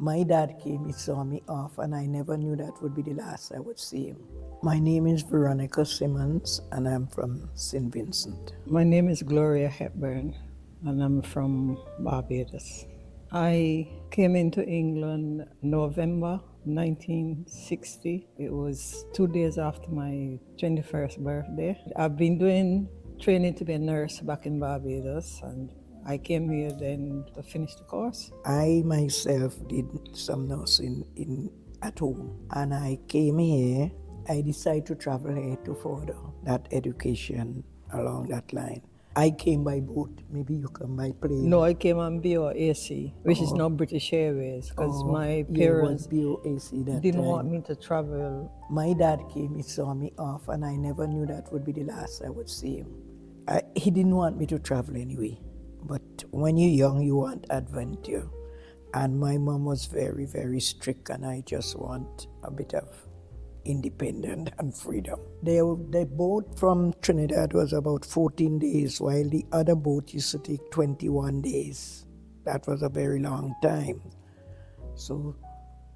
My dad came, he saw me off, and I never knew that would be the last I would see him. My name is Veronica Simmons, and I'm from St. Vincent. My name is Gloria Hepburn, and I'm from Barbados. I came into England November 1960. It was 2 days after my 21st birthday. I've been doing training to be a nurse back in Barbados, and I came here then to finish the course. I myself did some nursing at home, and I came here. I decided to travel here to further that education along that line. I came by boat. Maybe you come by plane. No, I came on BOAC, which is now British Airways, because my parents BOAC that didn't time. want me to travel. My dad came, he saw me off, and I never knew that would be the last I would see him. He didn't want me to travel anyway, but when you're young, you want adventure. And my mom was very, very strict, and I just want a bit of independence and freedom. The boat from Trinidad was about 14 days, while the other boat used to take 21 days. That was a very long time. So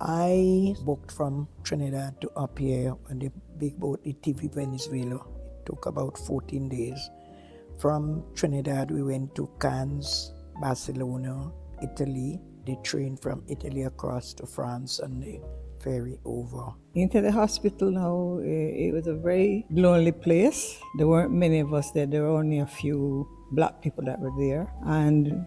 I booked from Trinidad to up here on the big boat, the TV Venezuela. It took about 14 days. From Trinidad, we went to Cannes, Barcelona, Italy. The train from Italy across to France and the ferry over. Into the hospital now, it was a very lonely place. There weren't many of us there. There were only a few black people that were there. And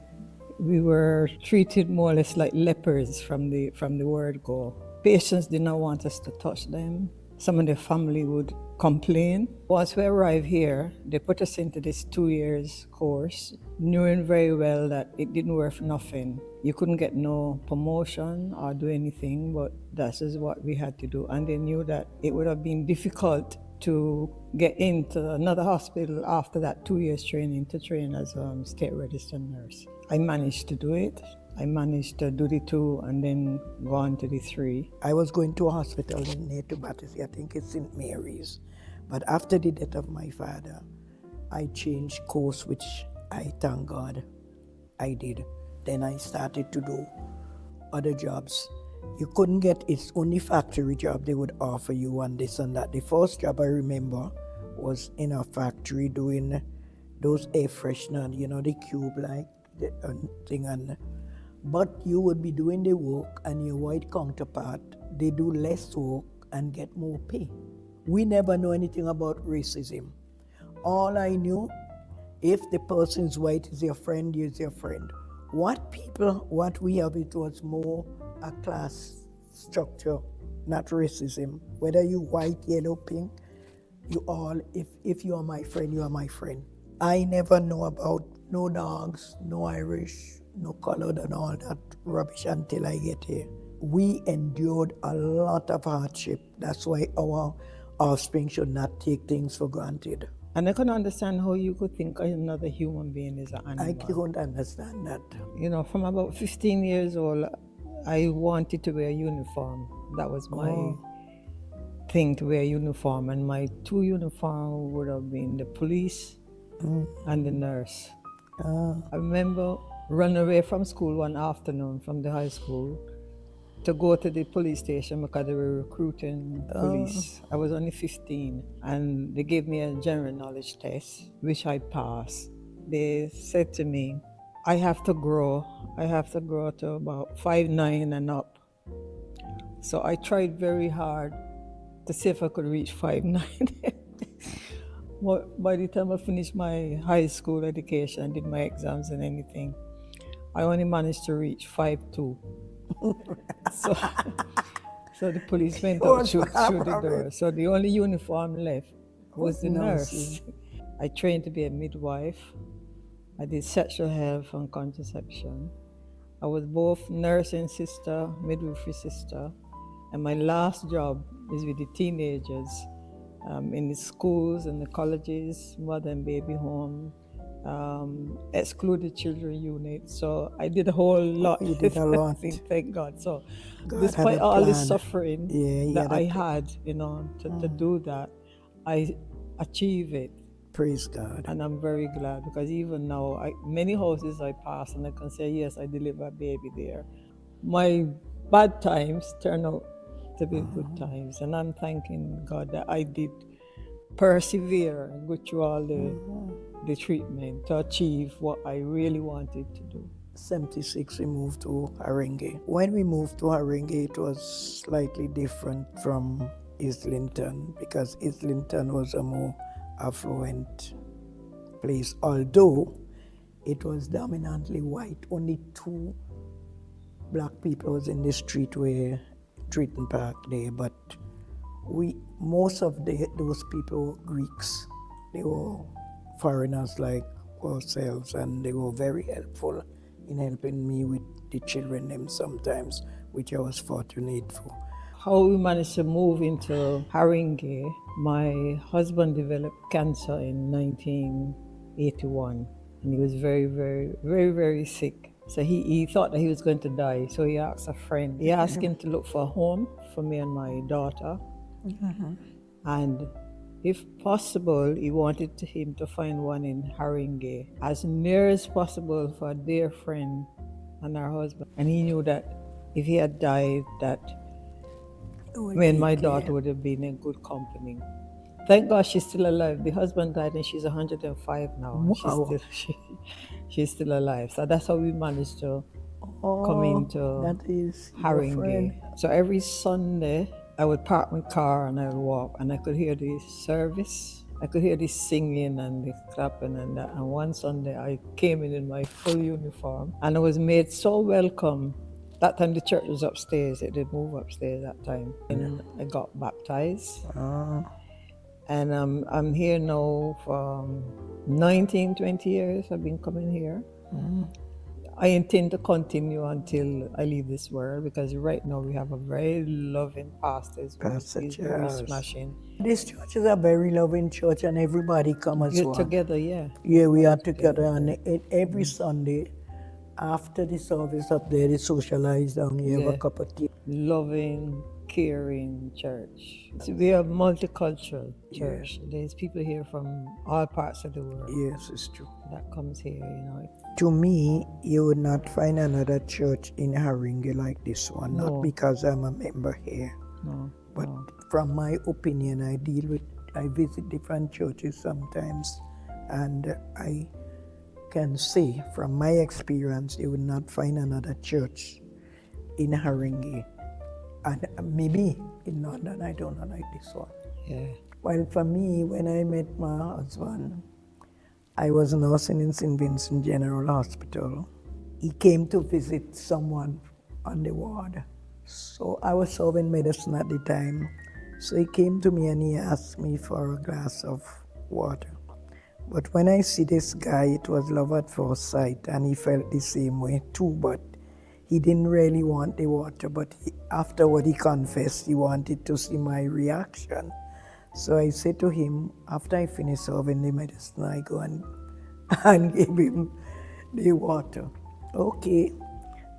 we were treated more or less like lepers from the word go. Patients did not want us to touch them. Some of the family would complain. Once we arrived here, they put us into this 2 years course, knowing very well that it didn't worth nothing. You couldn't get no promotion or do anything, but that is what we had to do. And they knew that it would have been difficult to get into another hospital after that 2 years training to train as a state registered nurse. I managed to do it. I managed to do the 2 and then go on to the 3. I was going to a hospital near to Battersea, I think it's St. Mary's. But after the death of my father, I changed course, which I thank God I did. Then I started to do other jobs. You couldn't get, it's only factory job they would offer you and this and that. The first job I remember was in a factory doing those air freshener, you know, the cube like the thing. But you would be doing the work and your white counterpart, they do less work and get more pay. We never know anything about racism. All I knew, if the person's white is your friend, is your friend. What we have, it was more a class structure, not racism. Whether you white, yellow, pink, you all, if you are my friend, you are my friend. I never know about no dogs, no Irish, no colored and all that rubbish until I get here. We endured a lot of hardship. That's why our offspring should not take things for granted. And I couldn't understand how you could think another human being is an animal. I couldn't understand that. You know, from about 15 years old, I wanted to wear a uniform. That was my thing, to wear a uniform. And my 2 uniforms would have been the police and the nurse. I remember running away from school one afternoon from the high school to go to the police station because they were recruiting police. I was only 15 and they gave me a general knowledge test, which I passed. They said to me, I have to grow to about 5'9" and up. So I tried very hard to see if I could reach 5'9". But by the time I finished my high school education and did my exams and anything, I only managed to reach 5'2". So the police went out through the door. So the only uniform left was the nurse. I trained to be a midwife. I did sexual health and contraception. I was both nursing sister, midwifery sister, and my last job is with the teenagers in the schools and the colleges, mother and baby home, excluded children unit. So I did a whole lot. You did a lot. Thank God. So God despite all the suffering that I had, to do that, I achieved it. Praise God. And I'm very glad, because even now, many houses I pass and I can say, yes, I deliver a baby there. My bad times turn out to be good times. And I'm thanking God that I did persevere and go through all the treatment to achieve what I really wanted to do. 76 we moved to Haringey. When we moved to Haringey, it was slightly different from Islington because Islington was a more affluent place, although it was dominantly white. Only 2 black people was in the street where Drayton Park there, but most of those people were Greeks. They were foreigners like ourselves, and they were very helpful in helping me with the children them sometimes, which I was fortunate for. How we managed to move into Haringey, my husband developed cancer in 1981, and he was very, very, very, very sick. So he thought that he was going to die, so he asked a friend. He asked him to look for a home for me and my daughter. And if possible, he wanted him to find one in Haringey, as near as possible for a dear friend and her husband. And he knew that if he had died, that when my daughter would have been in good company. Thank God she's still alive. The husband died and she's 105 now. Wow. She's still alive. So that's how we managed to come into That is Haringey. So every Sunday, I would park my car and I would walk, and I could hear the service. I could hear the singing and the clapping and that. And one Sunday, I came in my full uniform, and I was made so welcome. That time the church was upstairs. It did move upstairs that time. And I got baptized. And I'm here now for 19, 20 years. I've been coming here. I intend to continue until I leave this world, because right now we have a very loving pastor. He's very smashing. This church is a very loving church, and everybody come as one. Together, yeah. Yeah, we are together, and every Sunday after the service up there, they socialize down here, have a cup of tea. Loving, caring church. So we are a multicultural church. There's people here from all parts of the world. Yes, it's true. That comes here, you know. To me, you would not find another church in Haringey like this one. No. Not because I'm a member here, but from my opinion, I visit different churches sometimes, and I can say from my experience, you would not find another church in Haringey. And maybe in London, I don't know, like this one. Yeah. Well, for me, when I met my husband, I was nursing in St. Vincent General Hospital. He came to visit someone on the ward. So I was serving medicine at the time. So he came to me and he asked me for a glass of water. But when I see this guy, it was love at first sight, and he felt the same way too, but he didn't really want the water, but afterward he confessed he wanted to see my reaction. So I said to him, after I finish serving the medicine, I go and give him the water. Okay.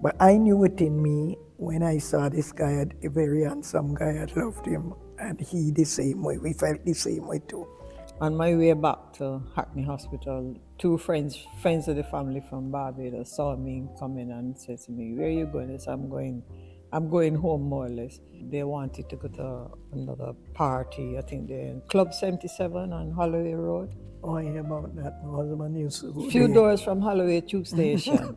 But I knew within me, when I saw this guy, a very handsome guy, I loved him. And he the same way. We felt the same way too. On my way back to Hackney Hospital, 2 friends of the family from Barbados saw me coming and said to me, "Where are you going?" I said, I'm going home, more or less. They wanted to go to another party. I think they're in Club 77 on Holloway Road. Oh, I hear about that. My husband used to go Few there. doors from Holloway Tube Station.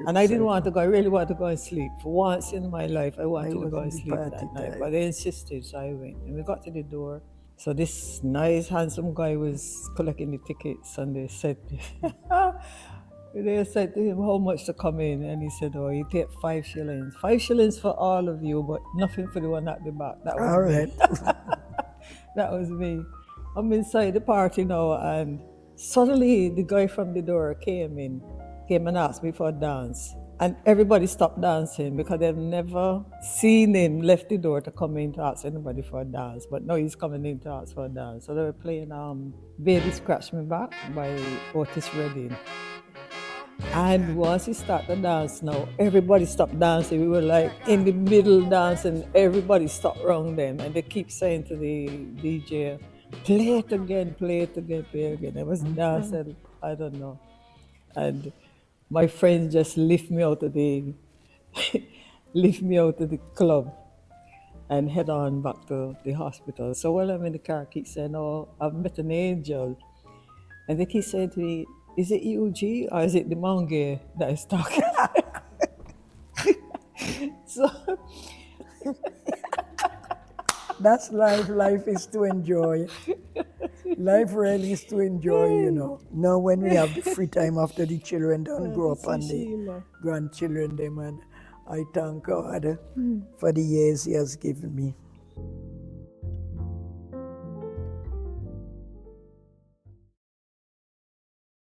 And I didn't want to go. I really wanted to go and sleep. For once in my life, I wanted to go and sleep that night. But they insisted, so I went. And we got to the door. So this nice, handsome guy was collecting the tickets, and they said to him how much to come in, and he said, "Oh, you take 5 shillings. 5 shillings for all of you, but nothing for the one at the back." That was all me. right. That was me. I'm inside the party now, and suddenly the guy from the door came and asked me for a dance. And everybody stopped dancing because they've never seen him left the door to come in to ask anybody for a dance. But now he's coming in to ask for a dance. So they were playing Baby Scratch Me Back by Otis Redding. And once he started to dance now, everybody stopped dancing. We were like in the middle dancing, everybody stopped around them. And they keep saying to the DJ, play it again, play it again, play it again. I was dancing, I don't know. And my friends just lift me out of the lift me out of the club and head on back to the hospital. So while I'm in the car, I keep saying, "Oh, I've met an angel." And they keep saying to me, "Is it EUG or is it the monkey that is talking?" So That's life. Life is to enjoy. Life really is to enjoy, you know. Now when we have the free time after the children don't grow up and the Sheila. grandchildren them, and I thank God for the years He has given me.